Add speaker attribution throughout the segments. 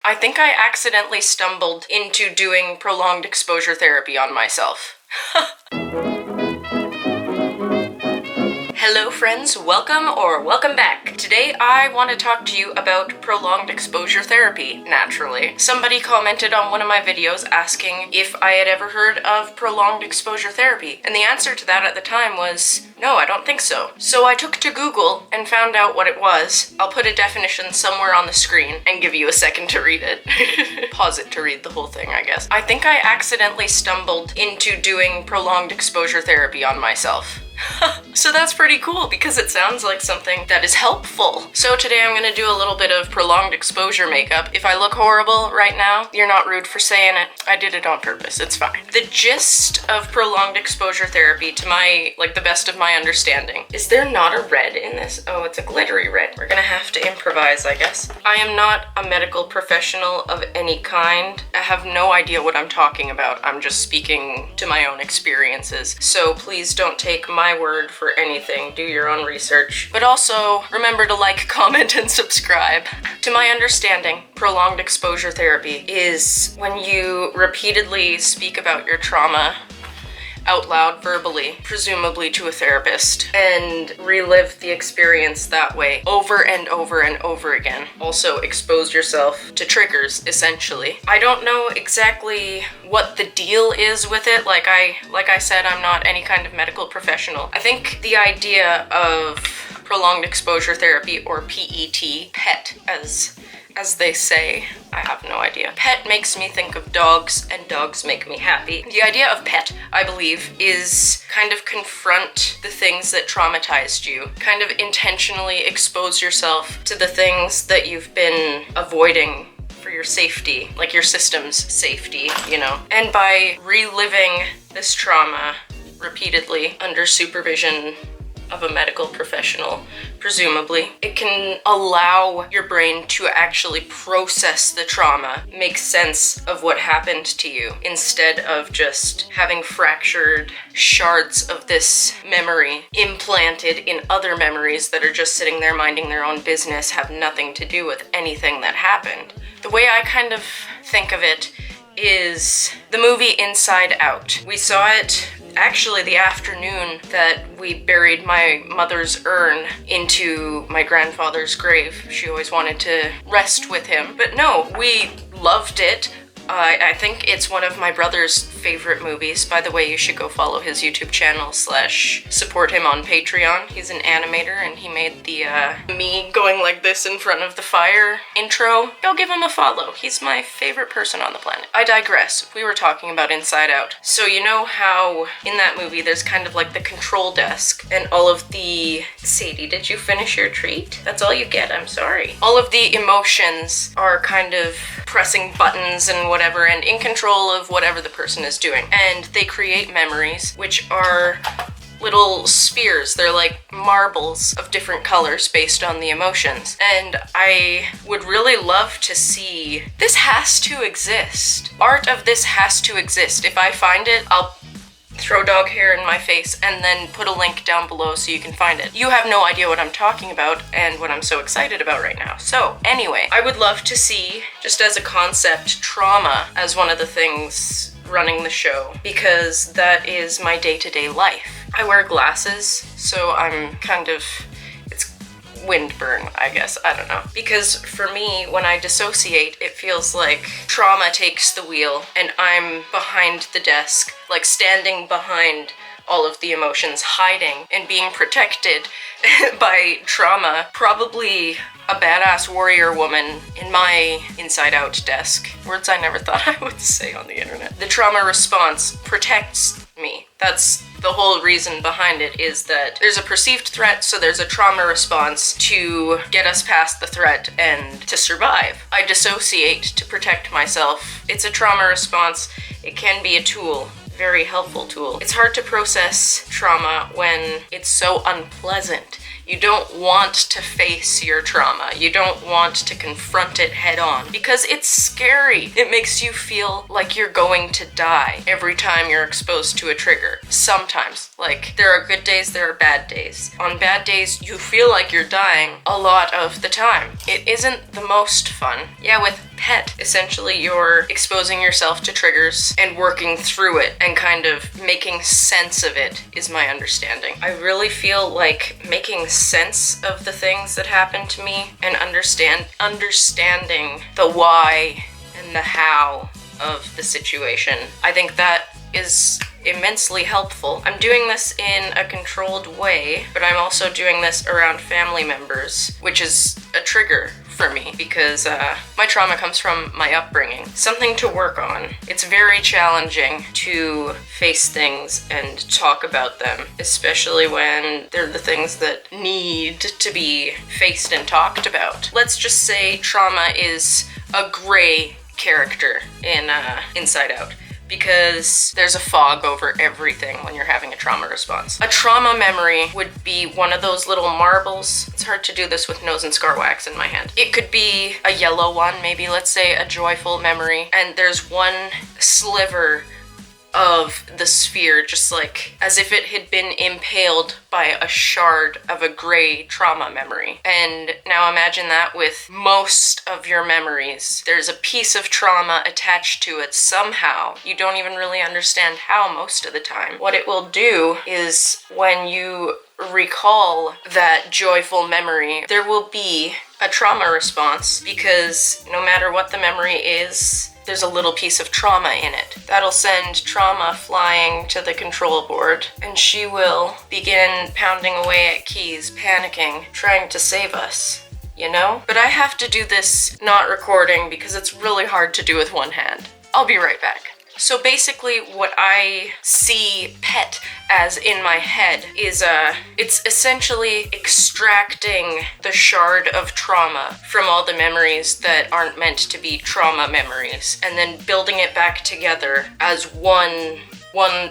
Speaker 1: I think I accidentally stumbled into doing prolonged exposure therapy on myself. Hello friends, welcome back. Today I want to talk to you about prolonged exposure therapy, naturally. Somebody commented on one of my videos asking if I had ever heard of prolonged exposure therapy, and the answer to that at the time was, no, I don't think so. So I took to Google and found out what it was. I'll put a definition somewhere on the screen and give you a second to read it. Pause it to read the whole thing, I guess. I think I accidentally stumbled into doing prolonged exposure therapy on myself. So that's pretty cool because it sounds like something that is helpful. So today I'm gonna do a little bit of prolonged exposure makeup. If I look horrible right now, you're not rude for saying it. I did it on purpose, it's fine. The gist of prolonged exposure therapy, to my, the best of my understanding, is there not a red in this? Oh, it's a glittery red. We're gonna have to improvise, I guess. I am not a medical professional of any kind. I have no idea what I'm talking about. I'm just speaking to my own experiences. So please don't take my word for anything. Do your own research. But also, remember to like, comment, and subscribe. To my understanding, prolonged exposure therapy is when you repeatedly speak about your trauma out loud verbally, presumably to a therapist, and relive the experience that way over and over and over again. Also expose yourself to triggers, essentially. I don't know exactly what the deal is with it. Like I said, I'm not any kind of medical professional. I think the idea of prolonged exposure therapy, or PET, as they say, I have no idea. PET makes me think of dogs, and dogs make me happy. The idea of PET, I believe, is kind of confront the things that traumatized you. Kind of intentionally expose yourself to the things that you've been avoiding for your safety, like your system's safety, you know? And by reliving this trauma repeatedly under supervision of a medical professional, presumably, it can allow your brain to actually process the trauma, make sense of what happened to you, instead of just having fractured shards of this memory implanted in other memories that are just sitting there minding their own business, have nothing to do with anything that happened. The way I kind of think of it is the movie Inside Out. We saw it actually the afternoon that we buried my mother's urn into my grandfather's grave. She always wanted to rest with him. But no, we loved it. I think it's one of my brother's favorite movies. By the way, you should go follow his YouTube channel / support him on Patreon. He's an animator and he made the me going like this in front of the fire intro. Go give him a follow. He's my favorite person on the planet. I digress. We were talking about Inside Out. So you know how in that movie there's kind of like the control desk and all of the... Sadie, did you finish your treat? That's all you get, I'm sorry. All of the emotions are kind of pressing buttons and whatever, and in control of whatever the person is doing. And they create memories, which are little spheres. They're like marbles of different colors based on the emotions. And I would really love to see... This has to exist. Art of this has to exist. If I find it, I'll throw dog hair in my face and then put a link down below so you can find it. You have no idea what I'm talking about and what I'm so excited about right now. So anyway, I would love to see, just as a concept, trauma as one of the things running the show, because that is my day-to-day life. I wear glasses, so I'm kind of... windburn, I guess, I don't know. Because for me, when I dissociate, it feels like trauma takes the wheel and I'm behind the desk, like standing behind all of the emotions, hiding and being protected by trauma. Probably a badass warrior woman in my Inside Out desk. Words I never thought I would say on the internet. The trauma response protects me. That's the whole reason behind it, is that there's a perceived threat, so there's a trauma response to get us past the threat and to survive. I dissociate to protect myself. It's a trauma response. It can be a tool. Very helpful tool. It's hard to process trauma when it's so unpleasant. You don't want to face your trauma. You don't want to confront it head on because it's scary. It makes you feel like you're going to die every time you're exposed to a trigger. Sometimes. Like, there are good days, there are bad days. On bad days, you feel like you're dying a lot of the time. It isn't the most fun. Yeah, with pet. Essentially, you're exposing yourself to triggers and working through it and kind of making sense of it, is my understanding. I really feel like making sense of the things that happen to me and understanding the why and the how of the situation. I think that is immensely helpful. I'm doing this in a controlled way, but I'm also doing this around family members, which is a trigger for me because my trauma comes from my upbringing. Something to work on. It's very challenging to face things and talk about them, especially when they're the things that need to be faced and talked about. Let's just say trauma is a gray character in Inside Out, because there's a fog over everything when you're having a trauma response. A trauma memory would be one of those little marbles. It's hard to do this with nose and scar wax in my hand. It could be a yellow one, maybe, let's say a joyful memory, and there's one sliver of the sphere, just like as if it had been impaled by a shard of a gray trauma memory. And now imagine that with most of your memories. There's a piece of trauma attached to it somehow. You don't even really understand how most of the time. What it will do is when you recall that joyful memory, there will be a trauma response, because no matter what the memory is, there's a little piece of trauma in it. That'll send trauma flying to the control board, and she will begin pounding away at keys, panicking, trying to save us, you know? But I have to do this not recording because it's really hard to do with one hand. I'll be right back. So basically what I see pet as in my head is it's essentially extracting the shard of trauma from all the memories that aren't meant to be trauma memories, and then building it back together as one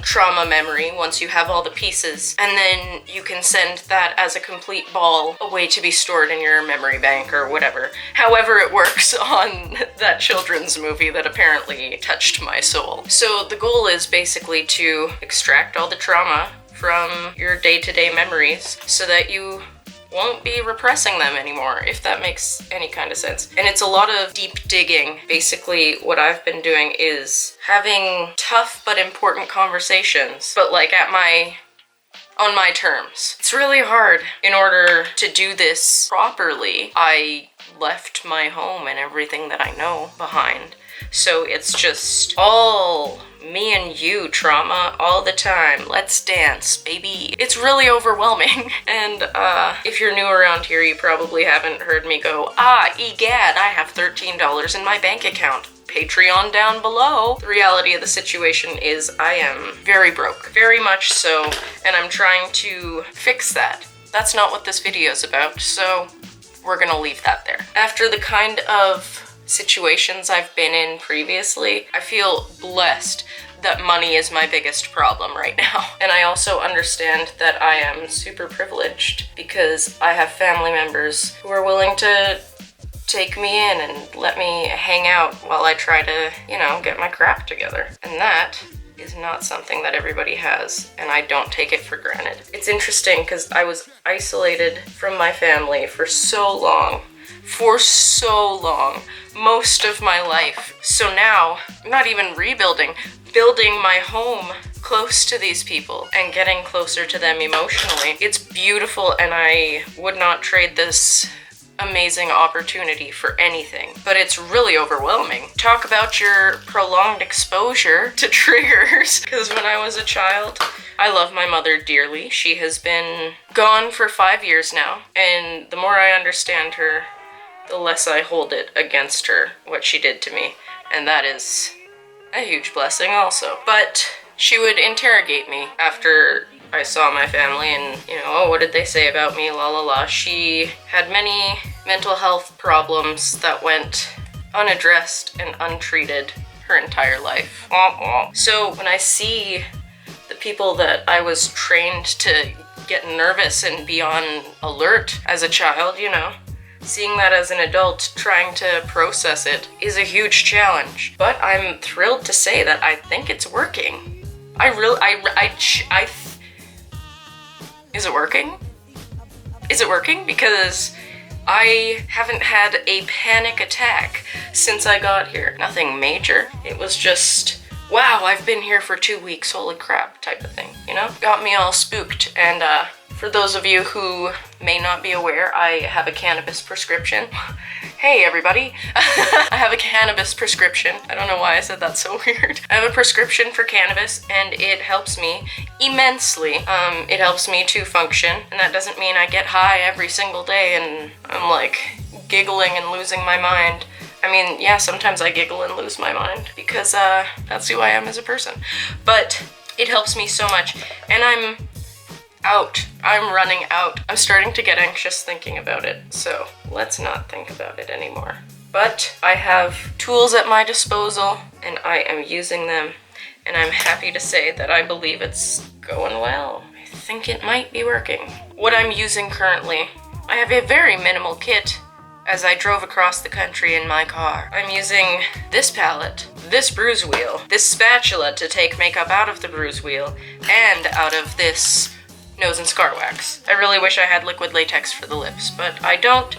Speaker 1: trauma memory once you have all the pieces, and then you can send that as a complete ball away to be stored in your memory bank or whatever. However it works on that children's movie that apparently touched my soul. So the goal is basically to extract all the trauma from your day-to-day memories so that you won't be repressing them anymore, if that makes any kind of sense. And it's a lot of deep digging. Basically, what I've been doing is having tough but important conversations, but like on my terms. It's really hard. In order to do this properly, I left my home and everything that I know behind. So it's just all me and you trauma all the time. Let's dance, baby. It's really overwhelming. And if you're new around here, you probably haven't heard me go, egad, I have $13 in my bank account. Patreon down below. The reality of the situation is I am very broke, very much so, and I'm trying to fix that. That's not what this video is about, so we're gonna leave that there. After the kind of situations I've been in previously, I feel blessed that money is my biggest problem right now. And I also understand that I am super privileged because I have family members who are willing to take me in and let me hang out while I try to, you know, get my crap together. And that is not something that everybody has, and I don't take it for granted. It's interesting because I was isolated from my family for so long, most of my life. So now, not even rebuilding, building my home close to these people and getting closer to them emotionally. It's beautiful, and I would not trade this amazing opportunity for anything, but it's really overwhelming. Talk about your prolonged exposure to triggers, because when I was a child, I love my mother dearly. She has been gone for 5 years now, and the more I understand her, the less I hold it against her, what she did to me, and that is a huge blessing also. But she would interrogate me after I saw my family and, you know, oh, what did they say about me, la la la. She had many mental health problems that went unaddressed and untreated her entire life. So when I see the people that I was trained to get nervous and be on alert as a child, you know, seeing that as an adult, trying to process it is a huge challenge. But I'm thrilled to say that I think it's working. Is it working? Is it working? Because I haven't had a panic attack since I got here. Nothing major. It was just, wow, I've been here for 2 weeks, holy crap, type of thing, you know? Got me all spooked. And for those of you who may not be aware, I have a cannabis prescription. Hey everybody, I have a cannabis prescription. I don't know why I said that so weird. I have a prescription for cannabis and it helps me immensely. It helps me to function, and that doesn't mean I get high every single day and I'm like giggling and losing my mind. I mean, yeah, sometimes I giggle and lose my mind because that's who I am as a person. But it helps me so much, and I'm running out. I'm starting to get anxious thinking about it, so let's not think about it anymore. But I have tools at my disposal, and I am using them, and I'm happy to say that I believe it's going well. I think it might be working. What I'm using currently, I have a very minimal kit as I drove across the country in my car. I'm using this palette, this bruise wheel, this spatula to take makeup out of the bruise wheel, and out of this nose and scar wax. I really wish I had liquid latex for the lips, but I don't.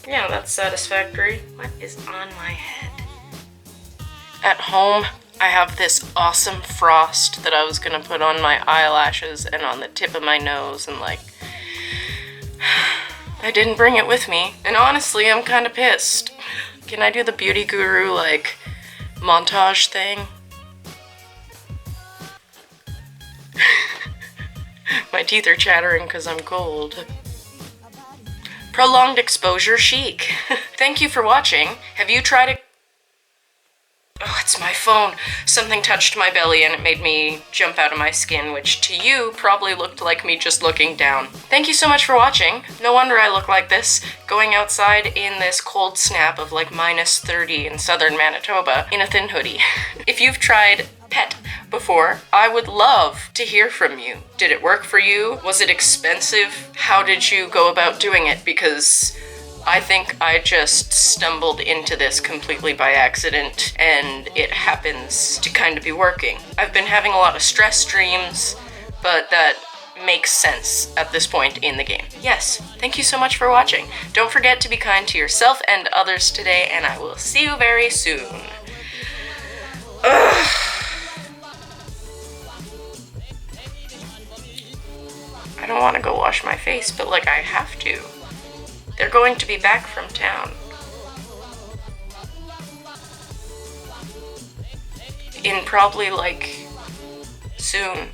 Speaker 1: Yeah, that's satisfactory. What is on my head? At home, I have this awesome frost that I was gonna put on my eyelashes and on the tip of my nose, and like, I didn't bring it with me. And honestly, I'm kind of pissed. Can I do the beauty guru, like, montage thing? My teeth are chattering because I'm cold. Prolonged exposure chic. Thank you for watching. Have you tried it? Oh, it's my phone. Something touched my belly and it made me jump out of my skin, which to you probably looked like me just looking down. Thank you so much for watching. No wonder I look like this, going outside in this cold snap of like -30 in southern Manitoba in a thin hoodie. If you've tried pet before, I would love to hear from you. Did it work for you? Was it expensive? How did you go about doing it? Because I think I just stumbled into this completely by accident, and it happens to kind of be working. I've been having a lot of stress dreams, but that makes sense at this point in the game. Yes, thank you so much for watching. Don't forget to be kind to yourself and others today, and I will see you very soon. Ugh. I don't want to go wash my face, but like I have to. They're going to be back from town in probably like soon.